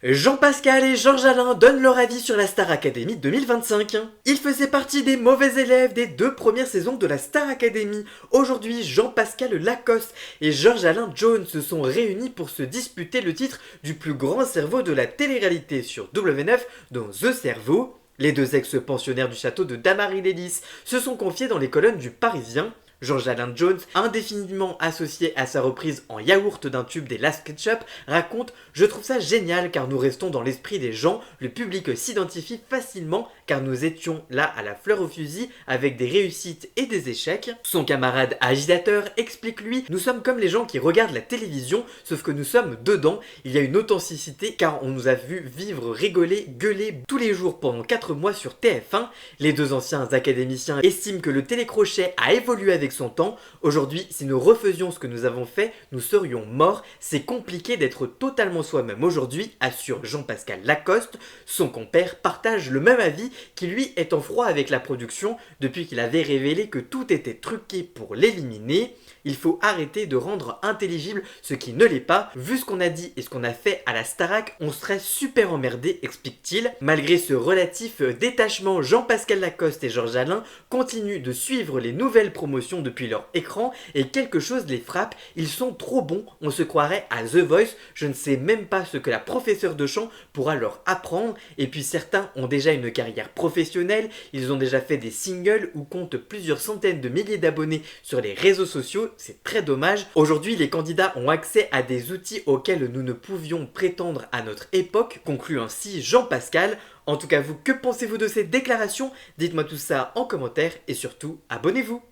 Jean-Pascal et Georges Alain donnent leur avis sur la Star Academy 2025. Ils faisaient partie des mauvais élèves des 2 premières saisons de la Star Academy. Aujourd'hui, Jean-Pascal Lacoste et Georges Alain Jones se sont réunis pour se disputer le titre du plus grand cerveau de la télé-réalité sur W9 dans The Cerveau. Les deux ex-pensionnaires du château de Damary-Lélis se sont confiés dans les colonnes du Parisien. Georges Alain Jones, indéfiniment associé à sa reprise en yaourt d'un tube des Last Ketchup, raconte « Je trouve ça génial car nous restons dans l'esprit des gens, le public s'identifie facilement car nous étions là à la fleur au fusil avec des réussites et des échecs. » Son camarade agitateur explique lui « Nous sommes comme les gens qui regardent la télévision, sauf que nous sommes dedans, il y a une authenticité car on nous a vu vivre, rigoler, gueuler tous les jours pendant 4 mois sur TF1. » Les deux anciens académiciens estiment que le télécrochet a évolué avec son temps. Aujourd'hui, si nous refaisions ce que nous avons fait, nous serions morts. C'est compliqué d'être totalement soi-même aujourd'hui, assure Jean-Pascal Lacoste. Son compère partage le même avis qui lui est en froid avec la production depuis qu'il avait révélé que tout était truqué pour l'éliminer. Il faut arrêter de rendre intelligible ce qui ne l'est pas. Vu ce qu'on a dit et ce qu'on a fait à la Starac, on serait super emmerdé, explique-t-il. Malgré ce relatif détachement, Jean-Pascal Lacoste et Georges Alain continuent de suivre les nouvelles promotions depuis leur écran et quelque chose les frappe. Ils sont trop bons, on se croirait à The Voice. Je ne sais même pas ce que la professeure de chant pourra leur apprendre. Et puis certains ont déjà une carrière professionnelle, ils ont déjà fait des singles ou comptent plusieurs centaines de milliers d'abonnés sur les réseaux sociaux. C'est très dommage. Aujourd'hui, les candidats ont accès à des outils auxquels nous ne pouvions prétendre à notre époque, conclut ainsi Jean-Pascal. En tout cas, vous, que pensez-vous de ces déclarations? Dites-moi tout ça en commentaire et surtout, abonnez-vous.